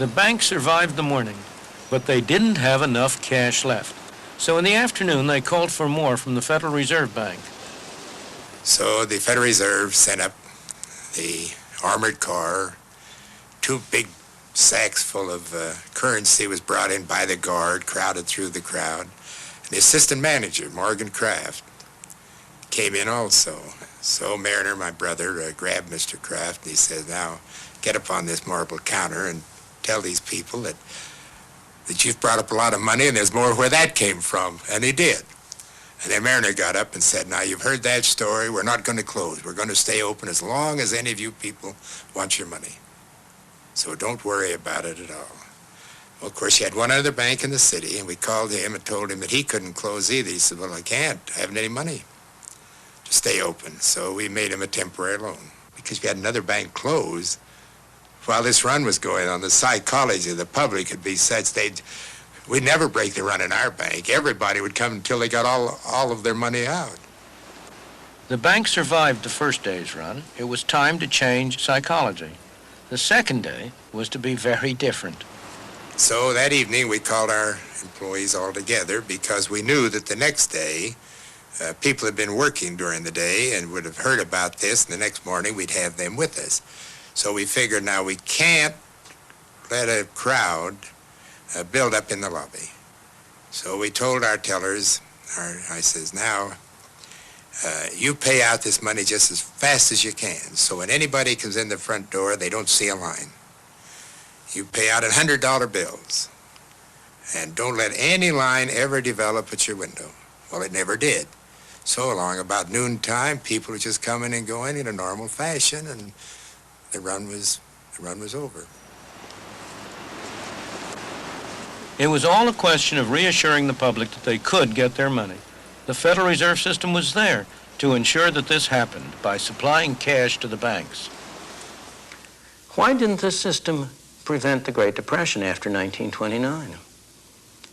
The bank survived the morning, but they didn't have enough cash left. So in the afternoon, they called for more from the Federal Reserve Bank. So the Federal Reserve sent up the armored car. 2 big sacks full of currency was brought in by the guard, crowded through the crowd. And the assistant manager, Morgan Kraft, came in also. So Mariner, my brother, grabbed Mr. Kraft and he said, now get up on this marble counter and tell these people that you've brought up a lot of money and there's more where that came from. And he did. And then Mariner got up and said, now you've heard that story, we're not going to close. We're going to stay open as long as any of you people want your money. So don't worry about it at all. Well, of course, you had one other bank in the city, and we called him and told him that he couldn't close either. He said, well, I can't. I haven't any money to stay open. So we made him a temporary loan. Because we had another bank close while this run was going on. The psychology of the public would be such we'd never break the run in our bank. Everybody would come until they got all of their money out. The bank survived the first day's run. It was time to change psychology. The second day was to be very different. So that evening we called our employees all together because we knew that the next day people had been working during the day and would have heard about this, and the next morning we'd have them with us. So we figured now we can't let a crowd build up in the lobby. So we told our tellers, I says, now you pay out this money just as fast as you can. So when anybody comes in the front door, they don't see a line. You pay out $100 bills. And don't let any line ever develop at your window. Well, it never did. So along about noontime, people were just coming and going in a normal fashion, and the run was over. It was all a question of reassuring the public that they could get their money. The Federal Reserve System was there to ensure that this happened by supplying cash to the banks. Why didn't this system prevent the Great Depression after 1929?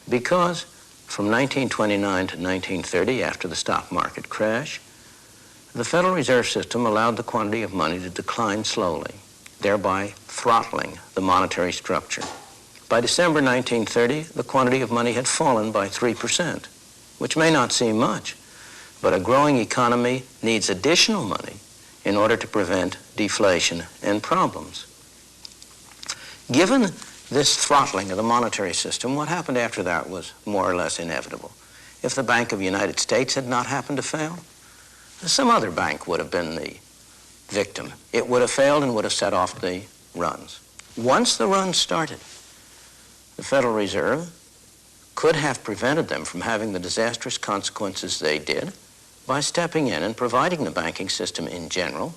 Because from 1929 to 1930, after the stock market crash, the Federal Reserve System allowed the quantity of money to decline slowly, thereby throttling the monetary structure. By December 1930, the quantity of money had fallen by 3%, which may not seem much, but a growing economy needs additional money in order to prevent deflation and problems. Given this throttling of the monetary system, what happened after that was more or less inevitable. If the Bank of the United States had not happened to fail, some other bank would have been the victim. It would have failed and would have set off the runs. Once the runs started, the Federal Reserve could have prevented them from having the disastrous consequences they did by stepping in and providing the banking system in general,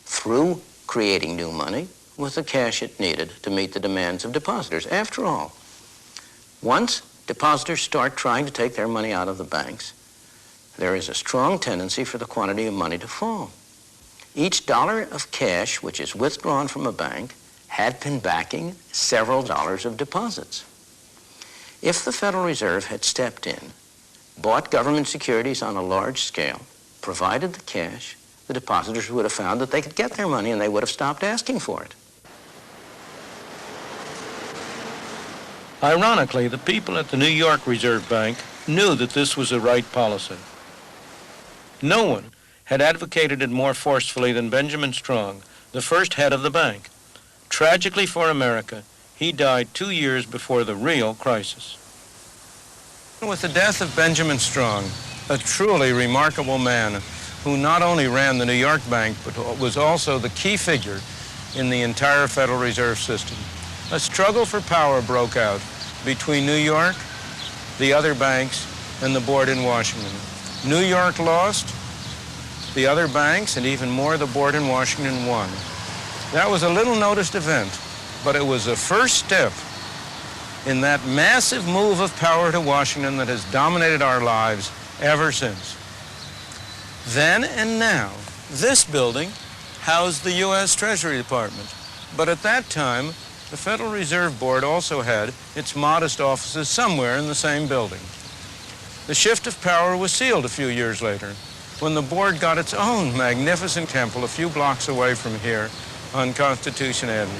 through creating new money, with the cash it needed to meet the demands of depositors. After all, once depositors start trying to take their money out of the banks, there is a strong tendency for the quantity of money to fall. Each dollar of cash which is withdrawn from a bank had been backing several dollars of deposits. If the Federal Reserve had stepped in, bought government securities on a large scale, provided the cash, the depositors would have found that they could get their money and they would have stopped asking for it. Ironically, the people at the New York Reserve Bank knew that this was the right policy. No one had advocated it more forcefully than Benjamin Strong, the first head of the bank. Tragically for America, he died 2 years before the real crisis. With the death of Benjamin Strong, a truly remarkable man who not only ran the New York Bank, but was also the key figure in the entire Federal Reserve System, a struggle for power broke out between New York, the other banks, and the board in Washington. New York lost, the other banks, and even more, the board in Washington won. That was a little noticed event, but it was the first step in that massive move of power to Washington that has dominated our lives ever since. Then and now, this building housed the U.S. Treasury Department, but at that time, the Federal Reserve Board also had its modest offices somewhere in the same building. The shift of power was sealed a few years later when the board got its own magnificent temple a few blocks away from here on Constitution Avenue.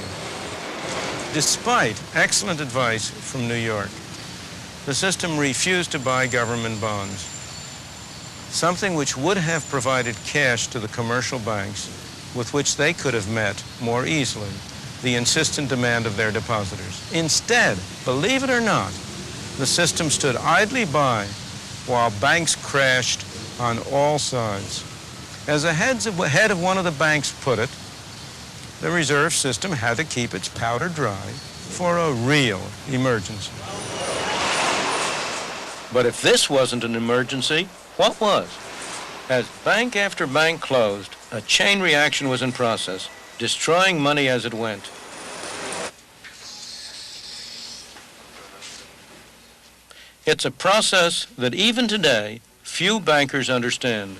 Despite excellent advice from New York, the system refused to buy government bonds, something which would have provided cash to the commercial banks with which they could have met more easily the insistent demand of their depositors. Instead, believe it or not, the system stood idly by while banks crashed on all sides. As the head of one of the banks put it, the reserve system had to keep its powder dry for a real emergency. But if this wasn't an emergency, what was? As bank after bank closed, a chain reaction was in process, destroying money as it went. It's a process that even today, few bankers understand.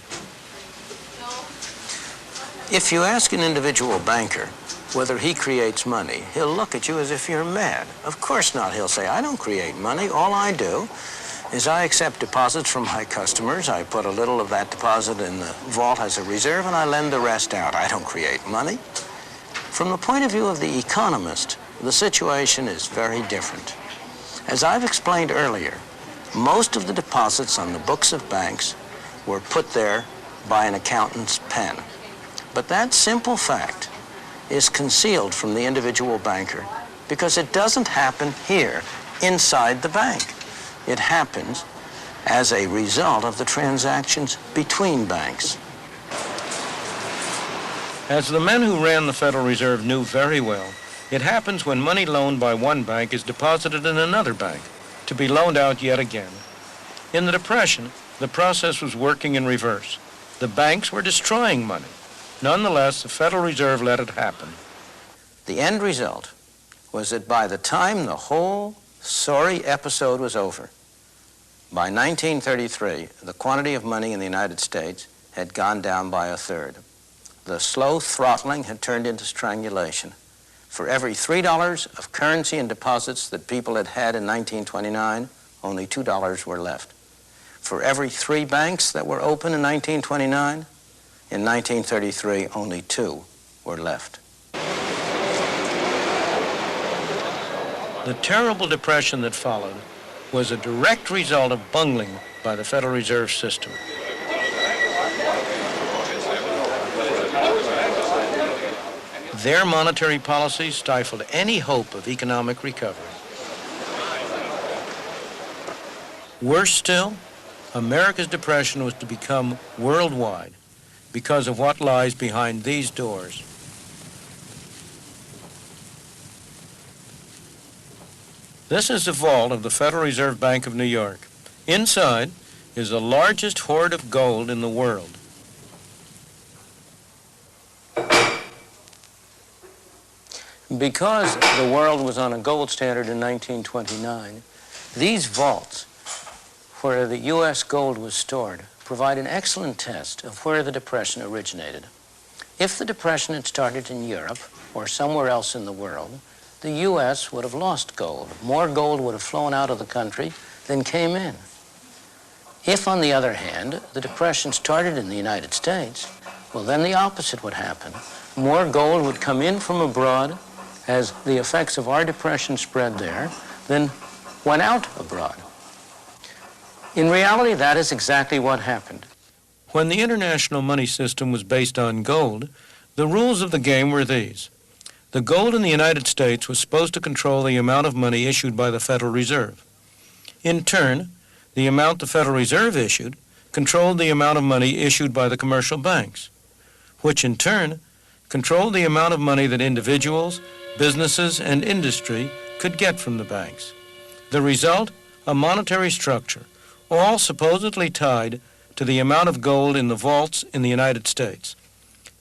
If you ask an individual banker whether he creates money, he'll look at you as if you're mad. Of course not. He'll say, I don't create money. All I do is I accept deposits from my customers. I put a little of that deposit in the vault as a reserve, and I lend the rest out. I don't create money. From the point of view of the economist, the situation is very different. As I've explained earlier, most of the deposits on the books of banks were put there by an accountant's pen. But that simple fact is concealed from the individual banker because it doesn't happen here inside the bank. It happens as a result of the transactions between banks. As the men who ran the Federal Reserve knew very well, it happens when money loaned by one bank is deposited in another bank to be loaned out yet again. In the Depression, the process was working in reverse. The banks were destroying money. Nonetheless, the Federal Reserve let it happen. The end result was that by the time the whole sorry episode was over, by 1933, the quantity of money in the United States had gone down by a third. The slow throttling had turned into strangulation. For every $3 of currency and deposits that people had had in 1929, only $2 were left. For every 3 banks that were open in 1929, in 1933, only 2 were left. The terrible depression that followed was a direct result of bungling by the Federal Reserve System. Their monetary policies stifled any hope of economic recovery. Worse still, America's depression was to become worldwide because of what lies behind these doors. This is the vault of the Federal Reserve Bank of New York. Inside is the largest hoard of gold in the world. Because the world was on a gold standard in 1929, these vaults where the U.S. gold was stored provide an excellent test of where the Depression originated. If the Depression had started in Europe or somewhere else in the world, the U.S. would have lost gold. More gold would have flown out of the country than came in. If, on the other hand, the Depression started in the United States, well, then the opposite would happen. More gold would come in from abroad as the effects of our depression spread there than went out abroad. In reality, that is exactly what happened. When the international money system was based on gold, the rules of the game were these. The gold in the United States was supposed to control the amount of money issued by the Federal Reserve. In turn, the amount the Federal Reserve issued controlled the amount of money issued by the commercial banks, which in turn controlled the amount of money that individuals, businesses, and industry could get from the banks. The result, a monetary structure, all supposedly tied to the amount of gold in the vaults in the United States.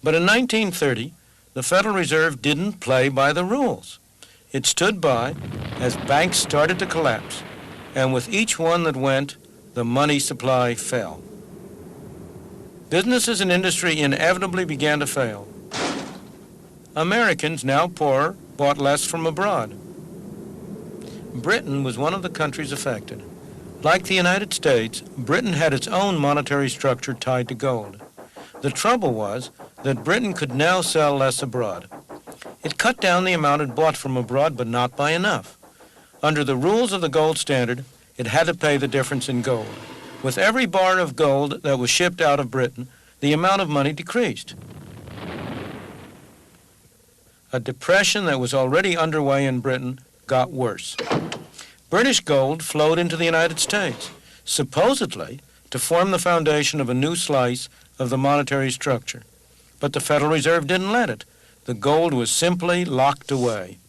But in 1930, the Federal Reserve didn't play by the rules. It stood by as banks started to collapse, and with each one that went, the money supply fell. Businesses and industry inevitably began to fail. Americans, now poorer, bought less from abroad. Britain was one of the countries affected. Like the United States, Britain had its own monetary structure tied to gold. The trouble was that Britain could now sell less abroad. It cut down the amount it bought from abroad, but not by enough. Under the rules of the gold standard, it had to pay the difference in gold. With every bar of gold that was shipped out of Britain, the amount of money decreased. A depression that was already underway in Britain got worse. British gold flowed into the United States, supposedly to form the foundation of a new slice of the monetary structure. But the Federal Reserve didn't let it. The gold was simply locked away.